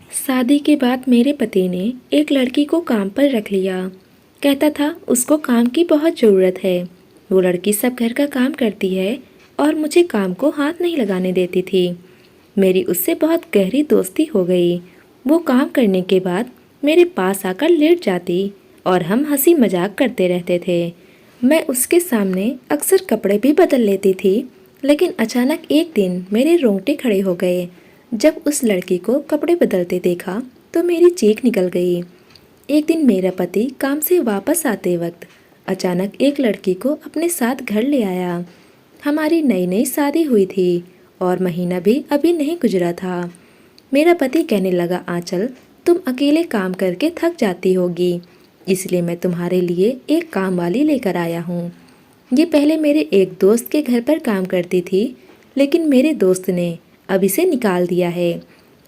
शादी के बाद मेरे पति ने एक लड़की को काम पर रख लिया। कहता था उसको काम की बहुत ज़रूरत है। वो लड़की सब घर का काम करती है और मुझे काम को हाथ नहीं लगाने देती थी। मेरी उससे बहुत गहरी दोस्ती हो गई। वो काम करने के बाद मेरे पास आकर लेट जाती और हम हंसी मजाक करते रहते थे। मैं उसके सामने अक्सर कपड़े भी बदल लेती थी, लेकिन अचानक एक दिन मेरे रोंगटे खड़े हो गए। जब उस लड़की को कपड़े बदलते देखा तो मेरी चीख निकल गई। एक दिन मेरा पति काम से वापस आते वक्त अचानक एक लड़की को अपने साथ घर ले आया। हमारी नई नई शादी हुई थी और महीना भी अभी नहीं गुजरा था। मेरा पति कहने लगा, आंचल, तुम अकेले काम करके थक जाती होगी, इसलिए मैं तुम्हारे लिए एक काम वाली लेकर आया हूँ। ये पहले मेरे एक दोस्त के घर पर काम करती थी, लेकिन मेरे दोस्त ने अब इसे निकाल दिया है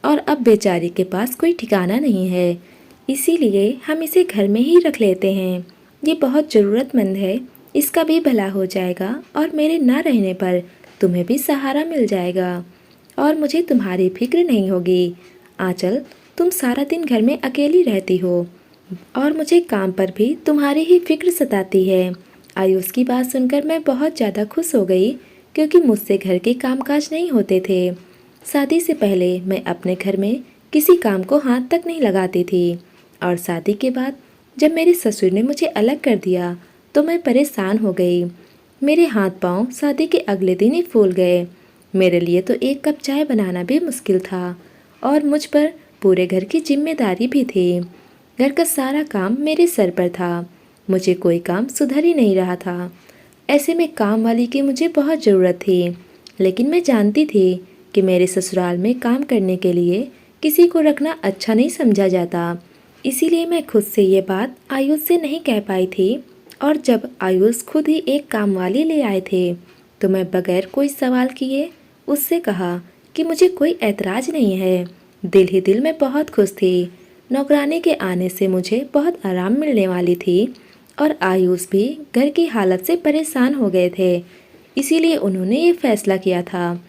और अब बेचारी के पास कोई ठिकाना नहीं है। इसीलिए हम इसे घर में ही रख लेते हैं। ये बहुत ज़रूरतमंद है, इसका भी भला हो जाएगा और मेरे ना रहने पर तुम्हें भी सहारा मिल जाएगा और मुझे तुम्हारी फिक्र नहीं होगी। आंचल, तुम सारा दिन घर में अकेली रहती हो और मुझे काम पर भी तुम्हारी ही फिक्र सताती है। आयुष की बात सुनकर मैं बहुत ज़्यादा खुश हो गई, क्योंकि मुझसे घर के कामकाज नहीं होते थे। शादी से पहले मैं अपने घर में किसी काम को हाथ तक नहीं लगाती थी और शादी के बाद जब मेरे ससुर ने मुझे अलग कर दिया तो मैं परेशान हो गई। मेरे हाथ पांव शादी के अगले दिन ही फूल गए। मेरे लिए तो एक कप चाय बनाना भी मुश्किल था और मुझ पर पूरे घर की जिम्मेदारी भी थी। घर का सारा काम मेरे सर पर था। मुझे कोई काम सुधर ही नहीं रहा था। ऐसे में काम वाली की मुझे बहुत ज़रूरत थी, लेकिन मैं जानती थी कि मेरे ससुराल में काम करने के लिए किसी को रखना अच्छा नहीं समझा जाता। इसीलिए मैं खुद से ये बात आयुष से नहीं कह पाई थी और जब आयुष खुद ही एक काम वाली ले आए थे तो मैं बगैर कोई सवाल किए उससे कहा कि मुझे कोई ऐतराज़ नहीं है। दिल ही दिल में बहुत खुश थी। नौकरानी के आने से मुझे बहुत आराम मिलने वाली थी और आयुष भी घर की हालत से परेशान हो गए थे। इसीलिए उन्होंने ये फैसला किया था।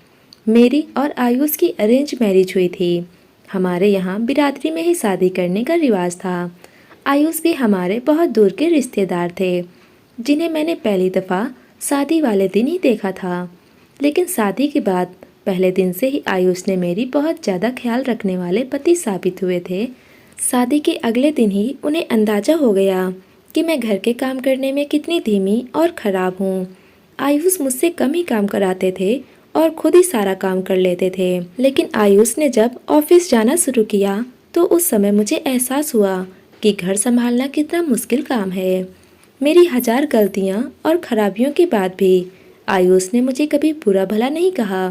मेरी और आयुष की अरेंज मैरिज हुई थी। हमारे यहाँ बिरादरी में ही शादी करने का रिवाज था। आयुष भी हमारे बहुत दूर के रिश्तेदार थे, जिन्हें मैंने पहली दफ़ा शादी वाले दिन ही देखा था। लेकिन शादी के बाद पहले दिन से ही आयुष ने मेरी बहुत ज़्यादा ख्याल रखने वाले पति साबित हुए थे। शादी के अगले दिन ही उन्हें अंदाज़ा हो गया कि मैं घर के काम करने में कितनी धीमी और ख़राब हूँ। आयुष मुझसे कम ही काम कराते थे और खुद ही सारा काम कर लेते थे। लेकिन आयुष ने जब ऑफिस जाना शुरू किया तो उस समय मुझे एहसास हुआ कि घर संभालना कितना मुश्किल काम है। मेरी हजार गलतियाँ और खराबियों के बाद भी आयुष ने मुझे कभी बुरा भला नहीं कहा,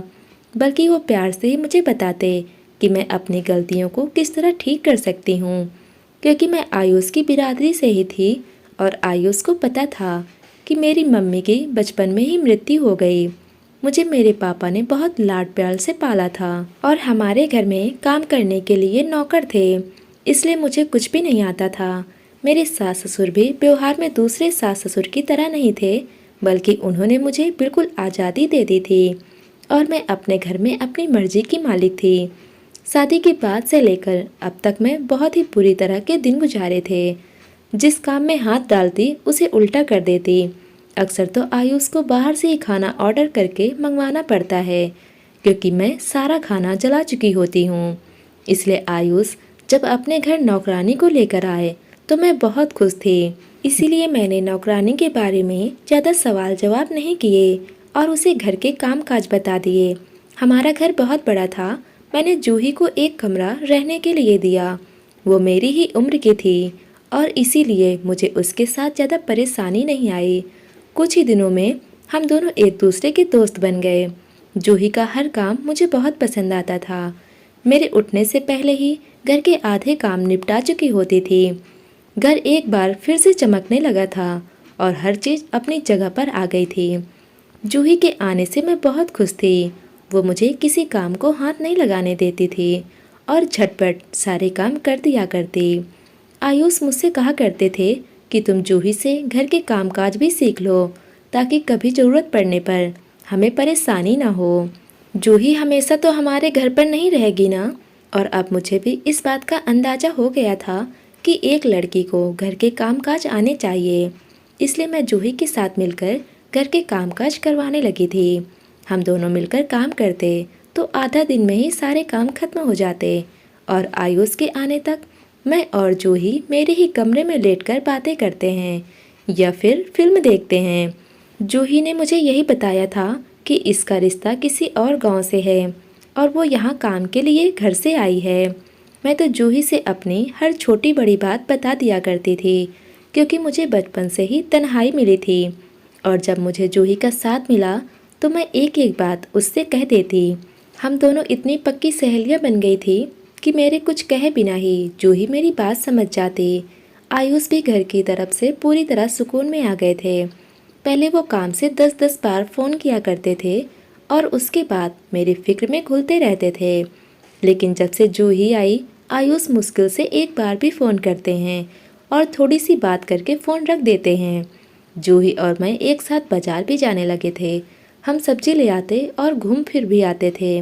बल्कि वो प्यार से ही मुझे बताते कि मैं अपनी गलतियों को किस तरह ठीक कर सकती हूँ। क्योंकि मैं आयुष की बिरादरी से ही थी और आयुष को पता था कि मेरी मम्मी की बचपन में ही मृत्यु हो गई। मुझे मेरे पापा ने बहुत लाड प्यार से पाला था और हमारे घर में काम करने के लिए नौकर थे, इसलिए मुझे कुछ भी नहीं आता था। मेरे सास ससुर भी व्यवहार में दूसरे सास ससुर की तरह नहीं थे, बल्कि उन्होंने मुझे बिल्कुल आज़ादी दे दी थी और मैं अपने घर में अपनी मर्जी की मालिक थी। शादी के बाद से लेकर अब तक मैं बहुत ही बुरी तरह के दिन गुजारे थे। जिस काम में हाथ डालती उसे उल्टा कर देती। अक्सर तो आयुष को बाहर से ही खाना ऑर्डर करके मंगवाना पड़ता है, क्योंकि मैं सारा खाना जला चुकी होती हूँ। इसलिए आयुष जब अपने घर नौकरानी को लेकर आए तो मैं बहुत खुश थी। इसीलिए मैंने नौकरानी के बारे में ज़्यादा सवाल जवाब नहीं किए और उसे घर के काम काज बता दिए। हमारा घर बहुत बड़ा था। मैंने जूही को एक कमरा रहने के लिए दिया। वो मेरी ही उम्र की थी और इसीलिए मुझे उसके साथ ज़्यादा परेशानी नहीं आई। कुछ ही दिनों में हम दोनों एक दूसरे के दोस्त बन गए। जूही का हर काम मुझे बहुत पसंद आता था। मेरे उठने से पहले ही घर के आधे काम निपटा चुकी होती थी। घर एक बार फिर से चमकने लगा था और हर चीज़ अपनी जगह पर आ गई थी। जूही के आने से मैं बहुत खुश थी। वो मुझे किसी काम को हाथ नहीं लगाने देती थी और झटपट सारे काम कर दिया करती। आयुष मुझसे कहा करते थे कि तुम जूही से घर के कामकाज भी सीख लो, ताकि कभी ज़रूरत पड़ने पर हमें परेशानी ना हो। जूही हमेशा तो हमारे घर पर नहीं रहेगी ना, और अब मुझे भी इस बात का अंदाज़ा हो गया था कि एक लड़की को घर के कामकाज आने चाहिए। इसलिए मैं जूही के साथ मिलकर घर के कामकाज करवाने लगी थी। हम दोनों मिलकर काम करते तो आधा दिन में ही सारे काम खत्म हो जाते और आयुष के आने तक मैं और जूही मेरे ही कमरे में लेटकर बातें करते हैं या फिर फिल्म देखते हैं। जूही ने मुझे यही बताया था कि इसका रिश्ता किसी और गांव से है और वो यहाँ काम के लिए घर से आई है। मैं तो जूही से अपनी हर छोटी बड़ी बात बता दिया करती थी क्योंकि मुझे बचपन से ही तन्हाई मिली थी और जब मुझे जूही का साथ मिला तो मैं एक एक बात उससे कह देती। हम दोनों इतनी पक्की सहेलियां बन गई थी कि मेरे कुछ कहे बिना ही जूही मेरी बात समझ जाती। आयुष भी घर की तरफ से पूरी तरह सुकून में आ गए थे। पहले वो काम से 10-10 बार फ़ोन किया करते थे और उसके बाद मेरी फिक्र में घुलते रहते थे। लेकिन जब से जूही आई, आयुष मुश्किल से एक बार भी फ़ोन करते हैं और थोड़ी सी बात करके फ़ोन रख देते हैं। जूही और मैं एक साथ बाजार भी जाने लगे थे। हम सब्जी ले आते और घूम फिर भी आते थे।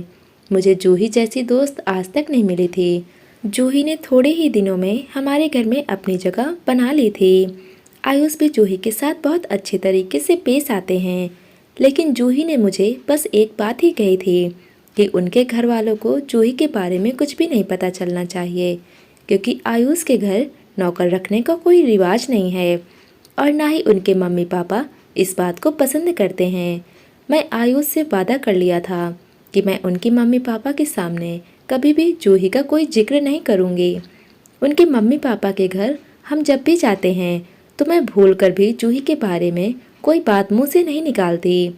मुझे जूही जैसी दोस्त आज तक नहीं मिली थी। जूही ने थोड़े ही दिनों में हमारे घर में अपनी जगह बना ली थी। आयुष भी जूही के साथ बहुत अच्छे तरीके से पेश आते हैं। लेकिन जूही ने मुझे बस एक बात ही कही थी कि उनके घर वालों को जूही के बारे में कुछ भी नहीं पता चलना चाहिए क्योंकि आयुष के घर नौकर रखने का कोई रिवाज नहीं है और ना ही उनके मम्मी पापा इस बात को पसंद करते हैं। मैं आयुष से वादा कर लिया था कि मैं उनकी मम्मी पापा के सामने कभी भी जूही का कोई जिक्र नहीं करूँगी। उनके मम्मी पापा के घर हम जब भी जाते हैं तो मैं भूल कर भी जूही के बारे में कोई बात मुंह से नहीं निकालती।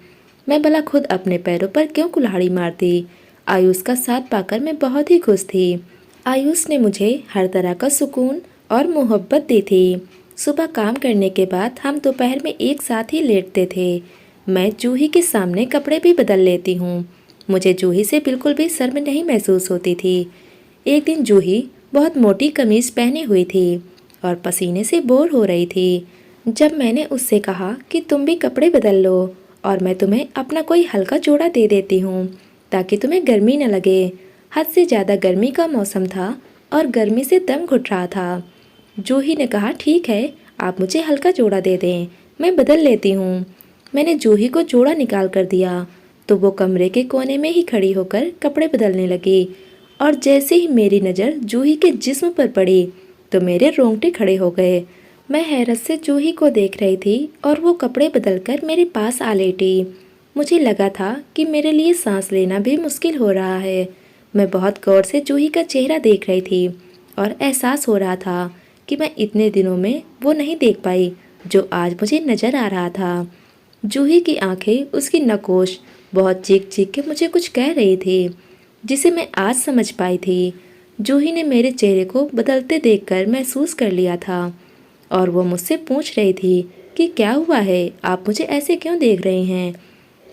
मैं भला खुद अपने पैरों पर क्यों कुल्हाड़ी मारती। आयुष का साथ पाकर मैं बहुत ही खुश थी। आयुष ने मुझे हर तरह का सुकून और मोहब्बत दी थी। सुबह काम करने के बाद हम दोपहर में एक साथ ही लेटते थे। मैं जूही के सामने कपड़े भी बदल लेती हूँ। मुझे जूही से बिल्कुल भी शर्म नहीं महसूस होती थी। एक दिन जूही बहुत मोटी कमीज पहने हुई थी और पसीने से बोर हो रही थी। जब मैंने उससे कहा कि तुम भी कपड़े बदल लो और मैं तुम्हें अपना कोई हल्का जोड़ा दे देती हूँ ताकि तुम्हें गर्मी न लगे। हद से ज़्यादा गर्मी का मौसम था और गर्मी से दम घुट रहा था। जूही ने कहा ठीक है, आप मुझे हल्का जोड़ा दे दें, मैं बदल लेती हूँ। मैंने जूही को जोड़ा निकाल कर दिया तो वो कमरे के कोने में ही खड़ी होकर कपड़े बदलने लगी और जैसे ही मेरी नज़र जूही के जिस्म पर पड़ी तो मेरे रोंगटे खड़े हो गए। मैं हैरत से जूही को देख रही थी और वो कपड़े बदलकर मेरे पास आ लेटी। मुझे लगा था कि मेरे लिए सांस लेना भी मुश्किल हो रहा है। मैं बहुत गौर से जूही का चेहरा देख रही थी और एहसास हो रहा था कि मैं इतने दिनों में वो नहीं देख पाई जो आज मुझे नज़र आ रहा था। जूही की आंखें उसकी नकोश बहुत चीख चीख के मुझे कुछ कह रही थी जिसे मैं आज समझ पाई थी। जूही ने मेरे चेहरे को बदलते देखकर महसूस कर लिया था और वो मुझसे पूछ रही थी कि क्या हुआ है, आप मुझे ऐसे क्यों देख रही हैं।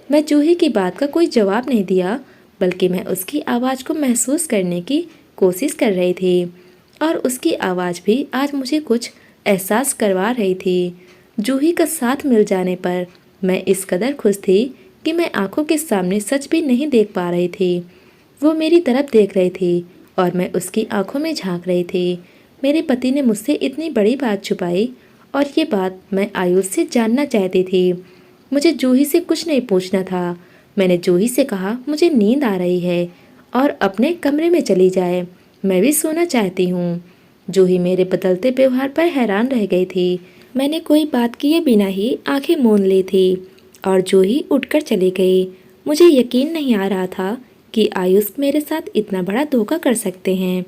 मैं जूही की बात का कोई जवाब नहीं दिया बल्कि मैं उसकी आवाज़ को महसूस करने की कोशिश कर रही थी और उसकी आवाज़ भी आज मुझे कुछ एहसास करवा रही थी। जूही का साथ मिल जाने पर मैं इस कदर खुश थी कि मैं आंखों के सामने सच भी नहीं देख पा रही थी। वो मेरी तरफ देख रही थी और मैं उसकी आंखों में झांक रही थी। मेरे पति ने मुझसे इतनी बड़ी बात छुपाई और ये बात मैं आयुष से जानना चाहती थी। मुझे जूही से कुछ नहीं पूछना था। मैंने जूही से कहा मुझे नींद आ रही है और अपने कमरे में चली जाए, मैं भी सोना चाहती हूँ। जूही मेरे बदलते व्यवहार पर हैरान रह गई थी। मैंने कोई बात किए बिना ही आंखें मूंद ली थी और जूही उठकर चली गई। मुझे यकीन नहीं आ रहा था कि आयुष मेरे साथ इतना बड़ा धोखा कर सकते हैं,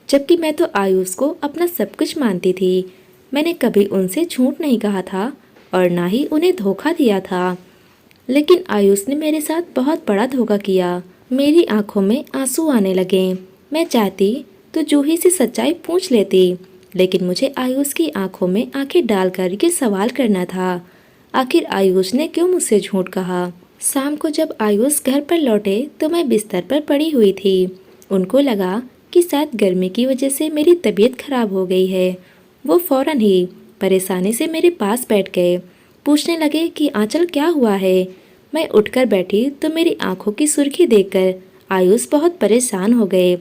जबकि मैं तो आयुष को अपना सब कुछ मानती थी। मैंने कभी उनसे झूठ नहीं कहा था और ना ही उन्हें धोखा दिया था। लेकिन आयुष ने मेरे साथ बहुत बड़ा धोखा किया। मेरी आंखों में आंसू आने लगे। मैं चाहती तो जूही से सच्चाई पूछ लेती, लेकिन मुझे आयुष की आंखों में आंखें डालकर ये सवाल करना था, आखिर आयुष ने क्यों मुझसे झूठ कहा। शाम को जब आयुष घर पर लौटे तो मैं बिस्तर पर पड़ी हुई थी। उनको लगा कि शायद गर्मी की वजह से मेरी तबीयत खराब हो गई है। वो फौरन ही परेशानी से मेरे पास बैठ गए। पूछने लगे कि आंचल क्या हुआ है। मैं उठकर बैठी तो मेरी आंखों की सुर्खी देखकर आयुष बहुत परेशान हो गए।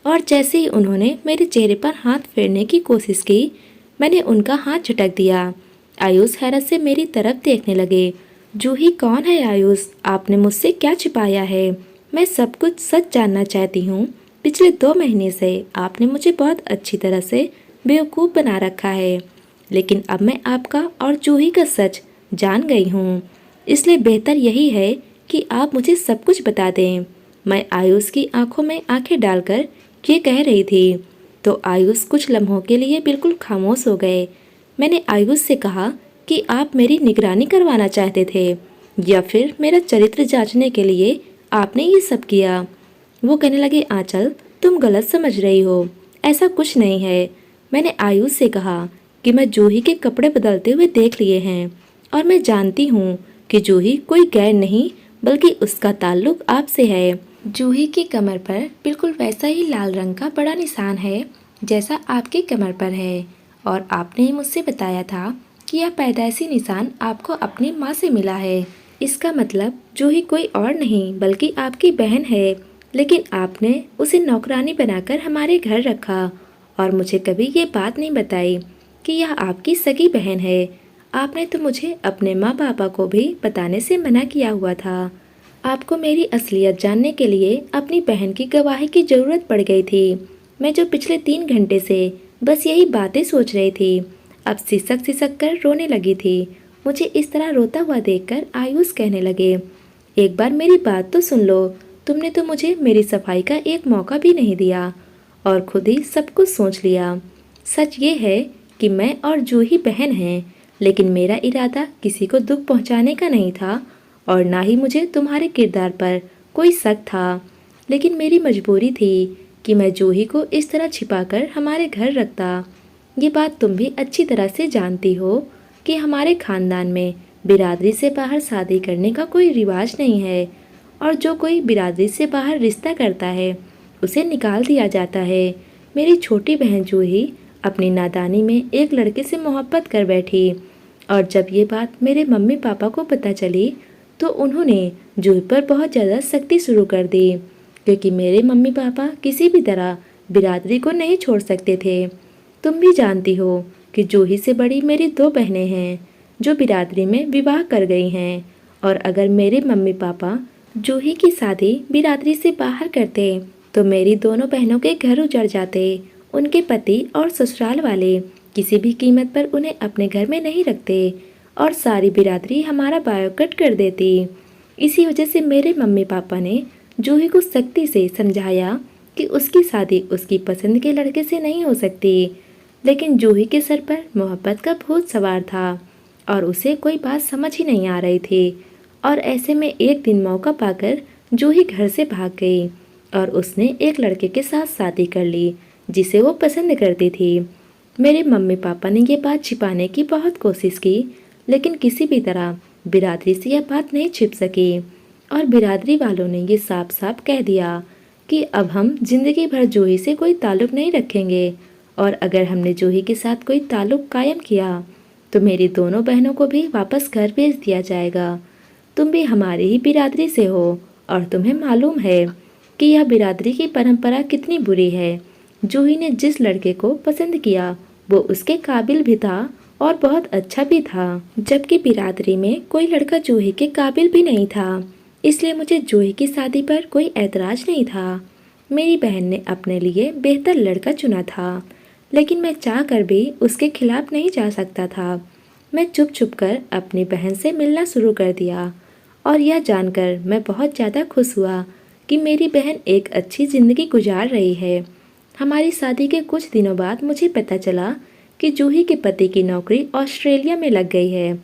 और जैसे ही उन्होंने मेरे चेहरे पर हाथ फेरने की कोशिश की, मैंने उनका हाथ झटक दिया। आयुष हैरत से मेरी तरफ देखने लगे। जूही कौन है आयुष? आपने मुझसे क्या छिपाया है? मैं सब कुछ सच जानना चाहती हूँ। पिछले 2 महीने से आपने मुझे बहुत अच्छी तरह से बेवकूफ़ बना रखा है, लेकिन अब मैं आपका और जूही का सच जान गई हूँ। इसलिए बेहतर यही है कि आप मुझे सब कुछ बता दें। मैं आयुष की आंखों में आंखें डालकर ये कह रही थी तो आयुष कुछ लम्हों के लिए बिल्कुल खामोश हो गए। मैंने आयुष से कहा कि आप मेरी निगरानी करवाना चाहते थे या फिर मेरा चरित्र जांचने के लिए आपने ये सब किया। वो कहने लगे, आंचल तुम गलत समझ रही हो, ऐसा कुछ नहीं है। मैंने आयुष से कहा कि मैं जूही के कपड़े बदलते हुए देख लिए हैं और मैं जानती हूँ कि जूही कोई गैर नहीं बल्कि उसका ताल्लुक आपसे है। जूही की कमर पर बिल्कुल वैसा ही लाल रंग का बड़ा निशान है जैसा आपकी कमर पर है, और आपने मुझसे बताया था कि यह पैदाइशी निशान आपको अपनी माँ से मिला है। इसका मतलब जूही कोई और नहीं बल्कि आपकी बहन है, लेकिन आपने उसे नौकरानी बनाकर हमारे घर रखा और मुझे कभी ये बात नहीं बताई कि यह आपकी सगी बहन है। आपने तो मुझे अपने माँ पापा को भी बताने से मना किया हुआ था। आपको मेरी असलियत जानने के लिए अपनी बहन की गवाही की ज़रूरत पड़ गई थी। मैं जो पिछले 3 घंटे से बस यही बातें सोच रही थी, अब सिसक सिसक कर रोने लगी थी। मुझे इस तरह रोता हुआ देखकर आयुष कहने लगे, एक बार मेरी बात तो सुन लो। तुमने तो मुझे मेरी सफाई का एक मौका भी नहीं दिया और खुद ही सब कुछ सोच लिया। सच ये है कि मैं और जूही बहन हैं, लेकिन मेरा इरादा किसी को दुख पहुंचाने का नहीं था और ना ही मुझे तुम्हारे किरदार पर कोई शक था। लेकिन मेरी मजबूरी थी कि मैं जूही को इस तरह छिपाकर हमारे घर रखता। ये बात तुम भी अच्छी तरह से जानती हो कि हमारे खानदान में बिरादरी से बाहर शादी करने का कोई रिवाज नहीं है, और जो कोई बिरादरी से बाहर रिश्ता करता है उसे निकाल दिया जाता है। मेरी छोटी बहन जूही अपनी नादानी में एक लड़के से मोहब्बत कर बैठी, और जब ये बात मेरे मम्मी पापा को पता चली तो उन्होंने जूही पर बहुत ज़्यादा सख्ती शुरू कर दी, क्योंकि मेरे मम्मी पापा किसी भी तरह बिरादरी को नहीं छोड़ सकते थे। तुम भी जानती हो कि जूही से बड़ी मेरी 2 बहनें हैं जो बिरादरी में विवाह कर गई हैं, और अगर मेरे मम्मी पापा जूही की शादी बिरादरी से बाहर करते तो मेरी दोनों बहनों के घर उजड़ जाते। उनके पति और ससुराल वाले किसी भी कीमत पर उन्हें अपने घर में नहीं रखते और सारी बिरादरी हमारा बायोकट कर देती। इसी वजह से मेरे मम्मी पापा ने जूही को सख्ती से समझाया कि उसकी शादी उसकी पसंद के लड़के से नहीं हो सकती, लेकिन जूही के सर पर मोहब्बत का भूत सवार था और उसे कोई बात समझ ही नहीं आ रही थी। और ऐसे में एक दिन मौका पाकर जूही घर से भाग गई और उसने एक लड़के के साथ शादी कर ली जिसे वो पसंद करती थी। मेरे मम्मी पापा ने ये बात छिपाने की बहुत कोशिश की, लेकिन किसी भी तरह बिरादरी से यह बात नहीं छिप सकी, और बिरादरी वालों ने ये साफ साफ कह दिया कि अब हम जिंदगी भर जूही से कोई ताल्लुक नहीं रखेंगे, और अगर हमने जूही के साथ कोई ताल्लुक कायम किया तो मेरी दोनों बहनों को भी वापस घर भेज दिया जाएगा। तुम भी हमारी ही बिरादरी से हो और तुम्हें मालूम है कि यह बिरादरी की परंपरा कितनी बुरी है। जूही ने जिस लड़के को पसंद किया वो उसके काबिल भी था और बहुत अच्छा भी था, जबकि बिरादरी में कोई लड़का जूही के काबिल भी नहीं था। इसलिए मुझे जूही की शादी पर कोई ऐतराज नहीं था। मेरी बहन ने अपने लिए बेहतर लड़का चुना था, लेकिन मैं चाह कर भी उसके खिलाफ नहीं जा सकता था। मैं चुप चुप कर अपनी बहन से मिलना शुरू कर दिया, और यह जानकर मैं बहुत ज़्यादा खुश हुआ कि मेरी बहन एक अच्छी ज़िंदगी गुजार रही है। हमारी शादी के कुछ दिनों बाद मुझे पता चला कि जूही के पति की नौकरी ऑस्ट्रेलिया में लग गई है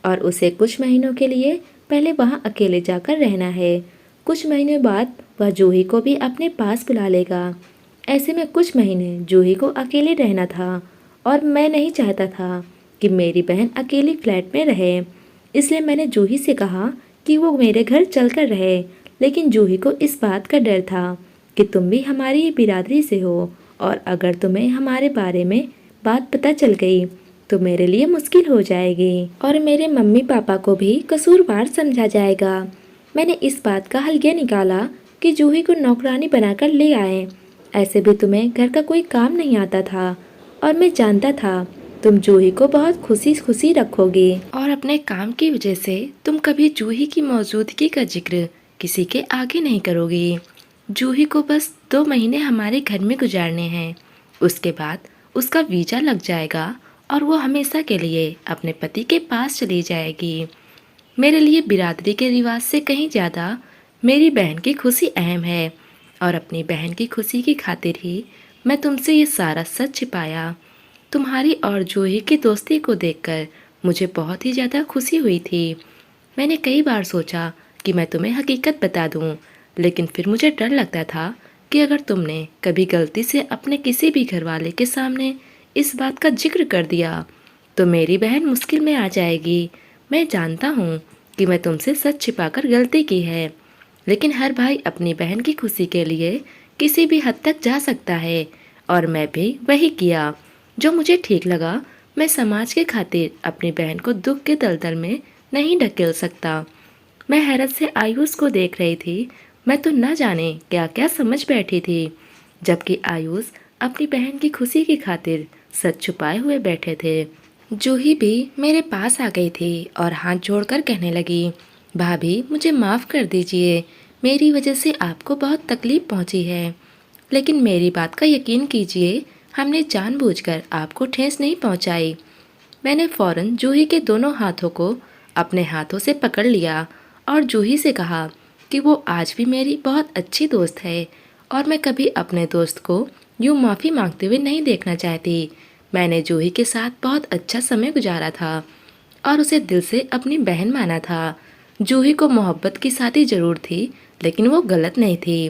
और उसे कुछ महीनों के लिए पहले वहाँ अकेले जाकर रहना है। कुछ महीनों बाद वह जूही को भी अपने पास बुला लेगा। ऐसे में कुछ महीने जूही को अकेले रहना था, और मैं नहीं चाहता था कि मेरी बहन अकेली फ्लैट में रहे। इसलिए मैंने जूही से कहा कि वो मेरे घर चलकर रहे, लेकिन जूही को इस बात का डर था कि तुम भी हमारी ही बिरादरी से हो, और अगर तुम्हें हमारे बारे में बात पता चल गई तो मेरे लिए मुश्किल हो जाएगी और मेरे मम्मी पापा को भी कसूरवार समझा जाएगा। मैंने इस बात का हल ये निकाला कि जूही को नौकरानी बनाकर ले आए। ऐसे भी तुम्हें घर का कोई काम नहीं आता था और मैं जानता था तुम जूही को बहुत खुशी खुशी रखोगे और अपने काम की वजह से तुम कभी जूही की मौजूदगी का जिक्र किसी के आगे नहीं करोगी। जूही को बस 2 महीने हमारे घर में गुजारने हैं, उसके बाद उसका वीज़ा लग जाएगा और वो हमेशा के लिए अपने पति के पास चली जाएगी। मेरे लिए बिरादरी के रिवाज से कहीं ज़्यादा मेरी बहन की खुशी अहम है और अपनी बहन की खुशी की खातिर ही मैं तुमसे ये सारा सच छिपाया। तुम्हारी और जूही की दोस्ती को देखकर मुझे बहुत ही ज़्यादा खुशी हुई थी। मैंने कई बार सोचा कि मैं तुम्हें हकीकत बता दूं, लेकिन फिर मुझे डर लगता था कि अगर तुमने कभी गलती से अपने किसी भी घरवाले के सामने इस बात का जिक्र कर दिया तो मेरी बहन मुश्किल में आ जाएगी। मैं जानता हूँ कि मैं तुमसे सच छिपाकर गलती की है, लेकिन हर भाई अपनी बहन की खुशी के लिए किसी भी हद तक जा सकता है और मैं भी वही किया जो मुझे ठीक लगा। मैं समाज के खातिर अपनी बहन को दुख के दलदल में नहीं ढकेल सकता। मैं हैरत से आयुष को देख रही थी। मैं तो न जाने क्या क्या समझ बैठी थी, जबकि आयुष अपनी बहन की खुशी की खातिर सच छुपाए हुए बैठे थे। जूही भी मेरे पास आ गई थी और हाथ जोड़कर कहने लगी, भाभी मुझे माफ़ कर दीजिए, मेरी वजह से आपको बहुत तकलीफ़ पहुंची है, लेकिन मेरी बात का यकीन कीजिए, हमने जानबूझकर आपको ठेस नहीं पहुंचाई। मैंने फ़ौरन जूही के दोनों हाथों को अपने हाथों से पकड़ लिया और जूही से कहा कि वो आज भी मेरी बहुत अच्छी दोस्त है और मैं कभी अपने दोस्त को यूँ माफ़ी मांगते हुए नहीं देखना चाहती। मैंने जूही के साथ बहुत अच्छा समय गुजारा था और उसे दिल से अपनी बहन माना था। जूही को मोहब्बत की शादी ज़रूर थी, लेकिन वो गलत नहीं थी।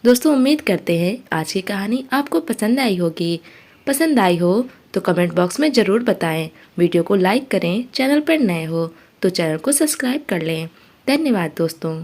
दोस्तों, उम्मीद करते हैं आज की कहानी आपको पसंद आई होगी। पसंद आई हो तो कमेंट बॉक्स में ज़रूर बताएं। वीडियो को लाइक करें, चैनल पर नए हो तो चैनल को सब्सक्राइब कर लें। धन्यवाद दोस्तों।